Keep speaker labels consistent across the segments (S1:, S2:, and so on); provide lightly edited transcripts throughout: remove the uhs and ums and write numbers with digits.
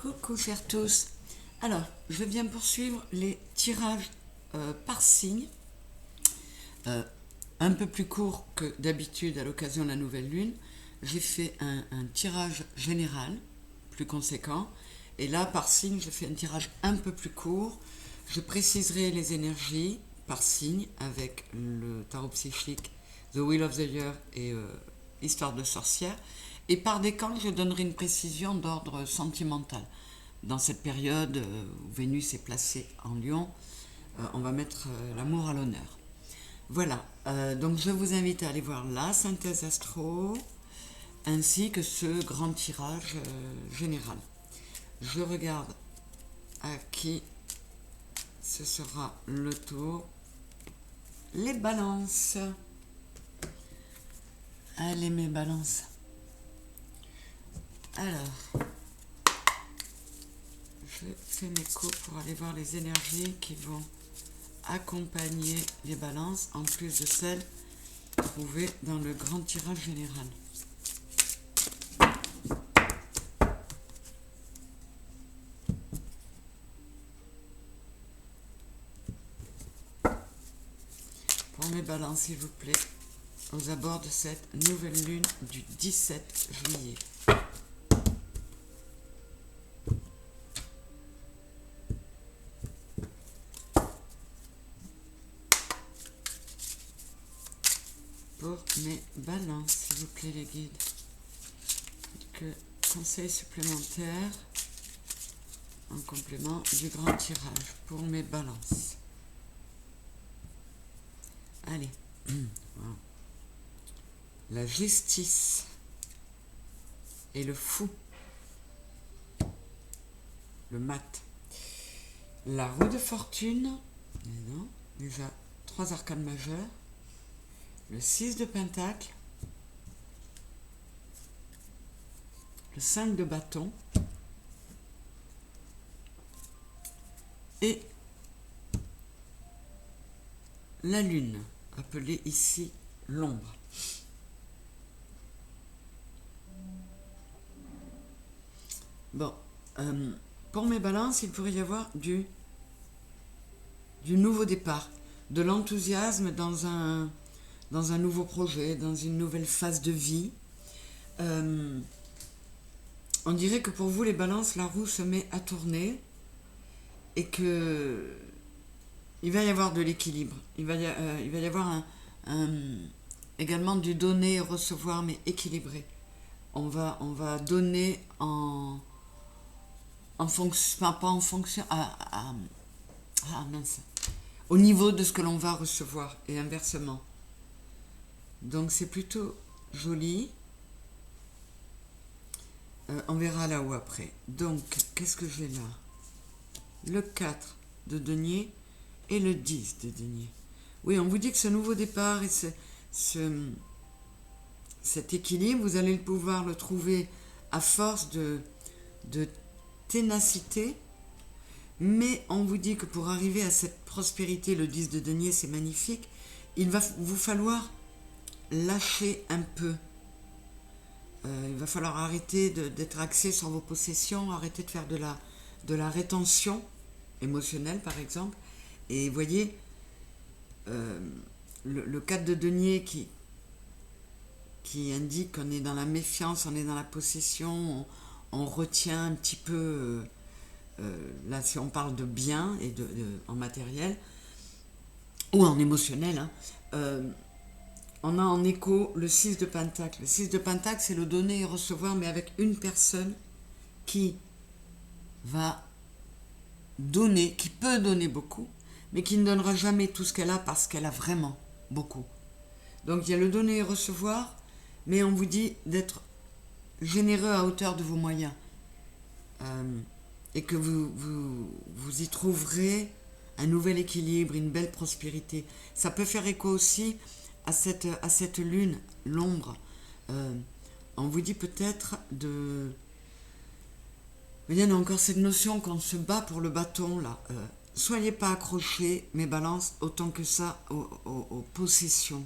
S1: Coucou chers tous. Alors, je viens poursuivre les tirages par signe, un peu plus court que d'habitude à l'occasion de la nouvelle lune. J'ai fait un tirage général, plus conséquent, et là par signe, je fais un tirage un peu plus court. Je préciserai les énergies par signe avec le tarot psychique, The Wheel of the Year et Histoire de sorcière. Et par décan, je donnerai une précision d'ordre sentimental. Dans cette période où Vénus est placée en Lion, on va mettre l'amour à l'honneur. Voilà, donc je vous invite à aller voir la synthèse astro, ainsi que ce grand tirage général. Je regarde à qui ce sera le tour. Les balances. Allez mes balances. Alors, je fais mes coups pour aller voir les énergies qui vont accompagner les balances, en plus de celles trouvées dans le grand tirage général. Pour mes balances, s'il vous plaît, aux abords de cette nouvelle lune du 17 juillet. Pour mes balances, s'il vous plaît les guides. Quelques conseils supplémentaires en complément du grand tirage pour mes balances. Allez. Wow. La justice et le fou. Le mat. La roue de fortune. Non, déjà 3 arcanes majeures. Le 6 de pentacle. Le 5 de bâton. Et la lune, appelée ici l'ombre. Bon, pour mes balances, il pourrait y avoir du nouveau départ, de l'enthousiasme dans un nouveau projet, dans une nouvelle phase de vie. On dirait que pour vous, les balances, la roue se met à tourner et que il va y avoir de l'équilibre. Il va y avoir également du donner et recevoir, mais équilibré. On va donner en fonction, pas en fonction, mince, au niveau de ce que l'on va recevoir et inversement. Donc c'est plutôt joli. On verra là-haut après. Donc, qu'est-ce que j'ai là? Le 4 de denier et le 10 de denier. Oui, on vous dit que ce nouveau départ et cet équilibre, vous allez pouvoir le trouver à force de ténacité, mais on vous dit que pour arriver à cette prospérité, le 10 de denier, c'est magnifique, il va vous falloir lâcher un peu. Il va falloir arrêter d'être axé sur vos possessions, arrêter de faire de la rétention émotionnelle, par exemple. Et vous voyez, le 4 de denier qui indique qu'on est dans la méfiance, on est dans la possession, on retient un petit peu, là si on parle de bien et en matériel, ou en émotionnel, hein, on a en écho le 6 de pentacle. Le 6 de pentacle, c'est le donner et recevoir, mais avec une personne qui va donner, qui peut donner beaucoup, mais qui ne donnera jamais tout ce qu'elle a parce qu'elle a vraiment beaucoup. Donc il y a le donner et recevoir, mais on vous dit d'être généreux à hauteur de vos moyens. Et que vous y trouverez un nouvel équilibre, une belle prospérité. Ça peut faire écho aussi à cette lune, l'ombre. On vous dit peut-être de... Il y a encore cette notion qu'on se bat pour le bâton, là. Soyez pas accrochés, mes balances, autant que ça, aux possessions.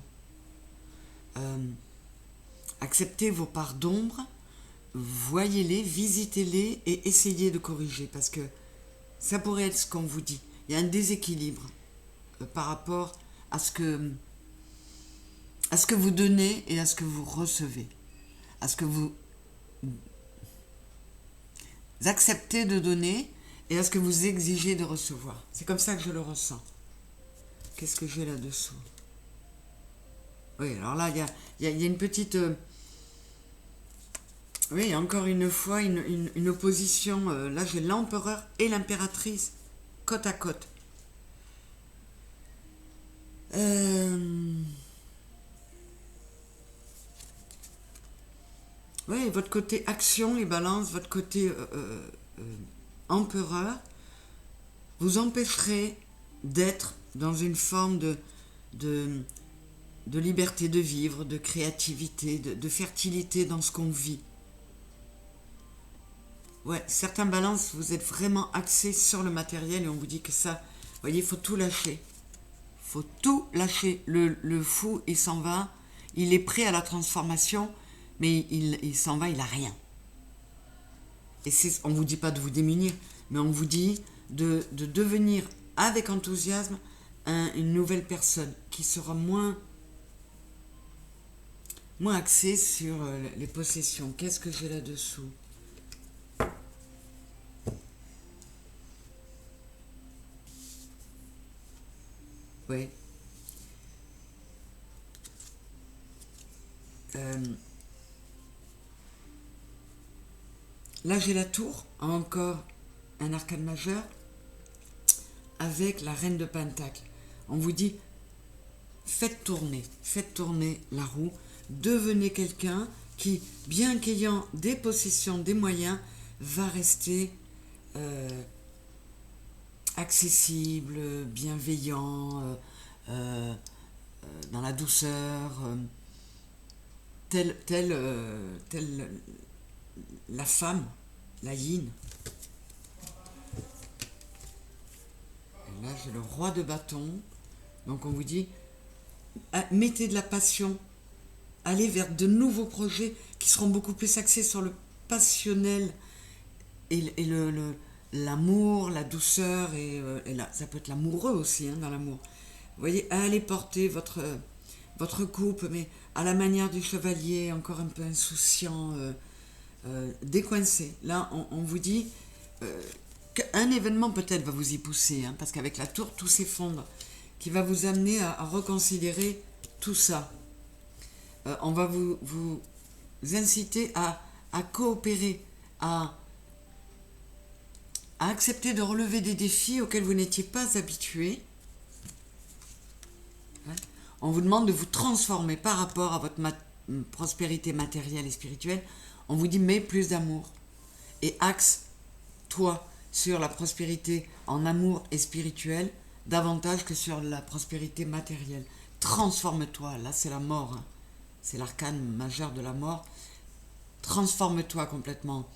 S1: Acceptez vos parts d'ombre, voyez-les, visitez-les et essayez de corriger, parce que ça pourrait être ce qu'on vous dit. Il y a un déséquilibre par rapport à ce que vous donnez et à ce que vous recevez, à ce que vous acceptez de donner et à ce que vous exigez de recevoir. C'est comme ça que je le ressens. Qu'est-ce que j'ai là-dessous? Oui, alors là, il y a une petite... oui, encore une fois, une opposition. Là, j'ai l'empereur et l'impératrice, côte à côte. Oui, votre côté action, les balances, votre côté empereur, vous empêcherez d'être dans une forme de liberté de vivre, de créativité, de fertilité dans ce qu'on vit. Ouais, certains balances, vous êtes vraiment axés sur le matériel et on vous dit que ça, vous voyez, il faut tout lâcher. Il faut tout lâcher. Le fou, il s'en va, il est prêt à la transformation, mais il s'en va, il n'a rien. Et on ne vous dit pas de vous démunir, mais on vous dit de devenir avec enthousiasme une nouvelle personne qui sera moins axée sur les possessions. Qu'est-ce que j'ai là-dessous? Oui. Là, j'ai la tour, encore un arcane majeur, avec la reine de Pentacle. On vous dit, faites tourner la roue, devenez quelqu'un qui, bien qu'ayant des possessions, des moyens, va rester accessible, bienveillant, dans la douceur, telle la femme, la yin. Et là, j'ai le roi de bâton. Donc on vous dit, mettez de la passion, allez vers de nouveaux projets qui seront beaucoup plus axés sur le passionnel et l'amour, la douceur, et là, ça peut être l'amoureux aussi, dans l'amour. Vous voyez, allez porter votre couple, mais à la manière du chevalier, encore un peu insouciant, décoincé. Là, on vous dit qu'un événement peut-être va vous y pousser, parce qu'avec la tour, tout s'effondre, qui va vous amener à reconsidérer tout ça. On va vous inciter à coopérer, à accepter de relever des défis auxquels vous n'étiez pas habitué. On vous demande de vous transformer par rapport à votre prospérité matérielle et spirituelle. On vous dit, mets plus d'amour. Et axe-toi sur la prospérité en amour et spirituel, davantage que sur la prospérité matérielle. Transforme-toi. Là, c'est la mort. C'est l'arcane majeur de la mort. Transforme-toi complètement.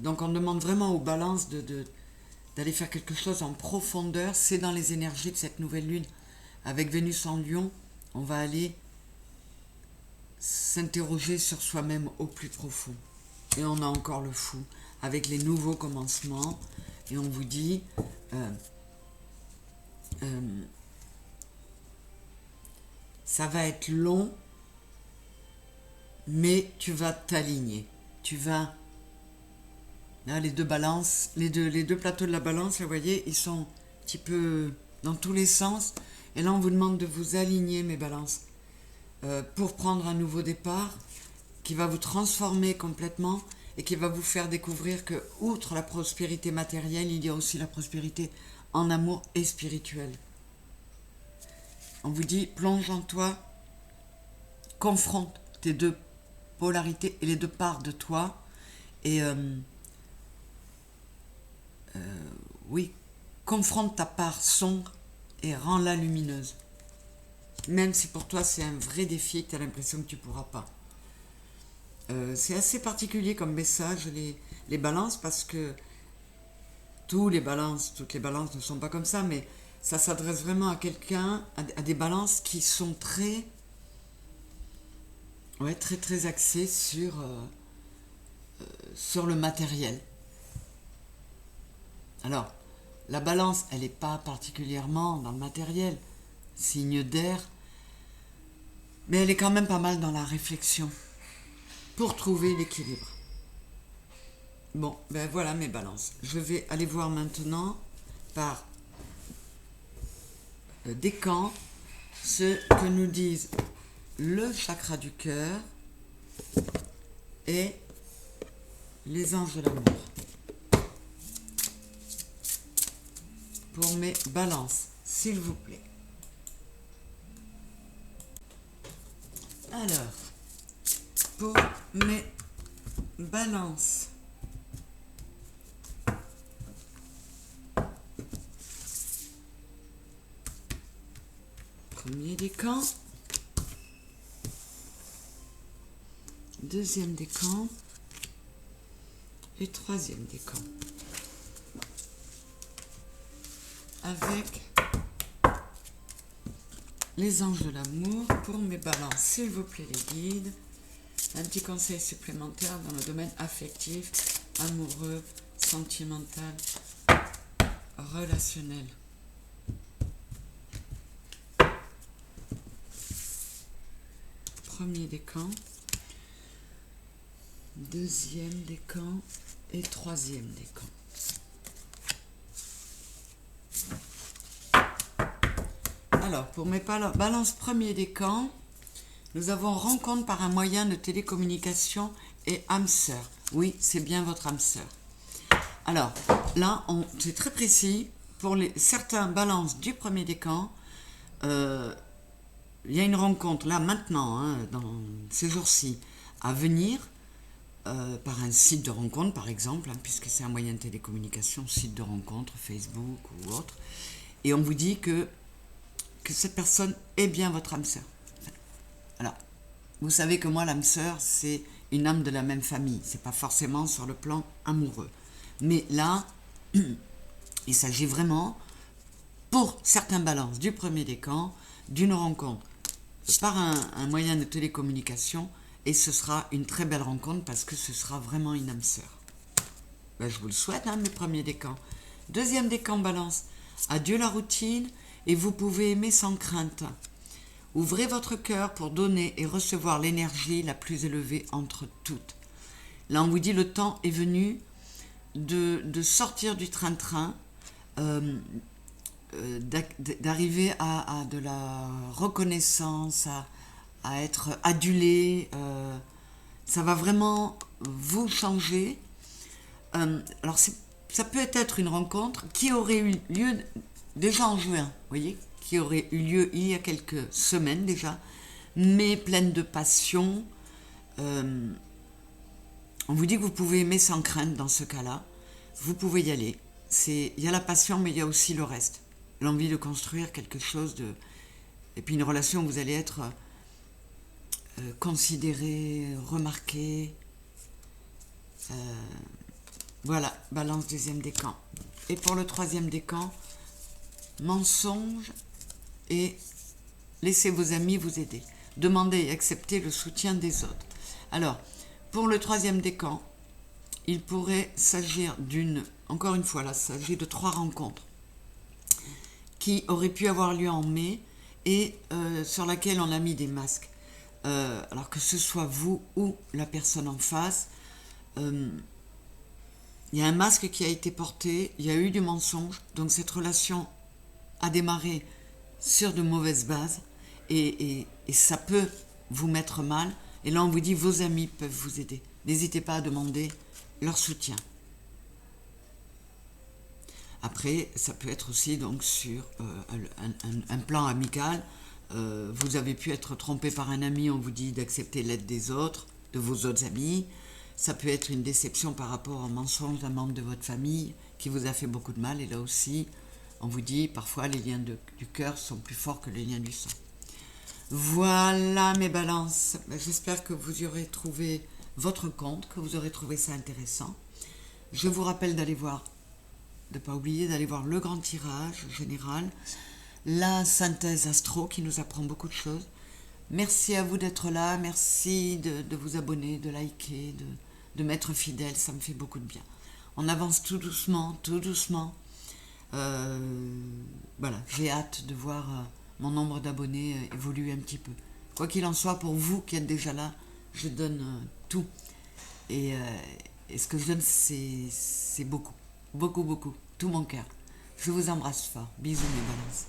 S1: Donc, on demande vraiment aux balances d'aller faire quelque chose en profondeur. C'est dans les énergies de cette nouvelle lune. Avec Vénus en Lion, on va aller s'interroger sur soi-même au plus profond. Et on a encore le fou, avec les nouveaux commencements. Et on vous dit, ça va être long, mais tu vas t'aligner. Tu vas... Là, les deux balances, les deux plateaux de la balance, vous voyez, ils sont un petit peu dans tous les sens. Et là, on vous demande de vous aligner, mes balances, pour prendre un nouveau départ qui va vous transformer complètement et qui va vous faire découvrir que, outre la prospérité matérielle, il y a aussi la prospérité en amour et spirituel. On vous dit, plonge en toi, confronte tes deux polarités et les deux parts de toi, et oui, confronte ta part sombre et rends-la lumineuse. Même si pour toi c'est un vrai défi et que tu as l'impression que tu ne pourras pas. C'est assez particulier comme message, les balances, parce que toutes les balances ne sont pas comme ça, mais ça s'adresse vraiment à quelqu'un, à des balances qui sont très, très axées sur sur le matériel. Alors, la balance, elle n'est pas particulièrement dans le matériel, signe d'air, mais elle est quand même pas mal dans la réflexion pour trouver l'équilibre. Bon, ben voilà mes balances. Je vais aller voir maintenant par décan ce que nous disent le chakra du cœur et les anges de l'amour. Pour mes balances, s'il vous plaît. Alors, pour mes balances, premier décan, deuxième décan et troisième décan. Avec les anges de l'amour pour mes balances, s'il vous plaît les guides. Un petit conseil supplémentaire dans le domaine affectif, amoureux, sentimental, relationnel. Premier décan, deuxième décan et troisième décan. Alors, pour mes balances premier décan, nous avons rencontre par un moyen de télécommunication et âme sœur. Oui, c'est bien votre âme sœur. Alors, là, c'est très précis. Pour certains balances du premier décan, il y a une rencontre, là, maintenant, hein, dans ces jours-ci, à venir, par un site de rencontre, par exemple, hein, puisque c'est un moyen de télécommunication, site de rencontre, Facebook ou autre. Et on vous dit que cette personne est bien votre âme sœur. Alors, vous savez que moi, l'âme sœur, c'est une âme de la même famille. C'est pas forcément sur le plan amoureux. Mais là, il s'agit vraiment, pour certains balances du premier décan, d'une rencontre par un moyen de télécommunication, et ce sera une très belle rencontre parce que ce sera vraiment une âme sœur. Ben, je vous le souhaite, hein, mes premiers décans. Deuxième décan balance, adieu la routine et vous pouvez aimer sans crainte. Ouvrez votre cœur pour donner et recevoir l'énergie la plus élevée entre toutes. Là, on vous dit le temps est venu de sortir du train-train, d'arriver à de la reconnaissance, à être adulé. Ça va vraiment vous changer. Alors, ça peut être une rencontre qui aurait eu lieu déjà en juin, vous voyez, qui aurait eu lieu il y a quelques semaines déjà, mais pleine de passion. On vous dit que vous pouvez aimer sans crainte dans ce cas-là. Vous pouvez y aller. Il y a la passion, mais il y a aussi le reste. L'envie de construire quelque chose de... Et puis une relation où vous allez être considéré, remarqué. Voilà, balance deuxième décan. Et pour le troisième décan, mensonge et laissez vos amis vous aider. Demandez et acceptez le soutien des autres. Alors, pour le troisième décan, il pourrait s'agir encore une fois là, il s'agit de 3 rencontres qui auraient pu avoir lieu en mai et sur laquelle on a mis des masques. Alors que ce soit vous ou la personne en face, il y a un masque qui a été porté, il y a eu du mensonge, donc cette relation a démarré sur de mauvaises bases et ça peut vous mettre mal. Et là, on vous dit vos amis peuvent vous aider. N'hésitez pas à demander leur soutien. Après, ça peut être aussi donc sur un plan amical. Vous avez pu être trompé par un ami, on vous dit d'accepter l'aide des autres, de vos autres amis. Ça peut être une déception par rapport au mensonge d'un membre de votre famille qui vous a fait beaucoup de mal. Et là aussi, on vous dit parfois les liens du cœur sont plus forts que les liens du sang. Voilà mes balances. J'espère que vous y aurez trouvé votre compte, que vous aurez trouvé ça intéressant. Je vous rappelle de ne pas oublier d'aller voir le grand tirage général, la synthèse astro qui nous apprend beaucoup de choses. Merci à vous d'être là, merci de vous abonner, de liker, de m'être fidèle, ça me fait beaucoup de bien. On avance tout doucement, tout doucement. Voilà, j'ai hâte de voir mon nombre d'abonnés évoluer un petit peu. Quoi qu'il en soit, pour vous qui êtes déjà là, je donne tout. Et, ce que je donne, c'est beaucoup, beaucoup, beaucoup, tout mon cœur. Je vous embrasse fort. Bisous mes balances.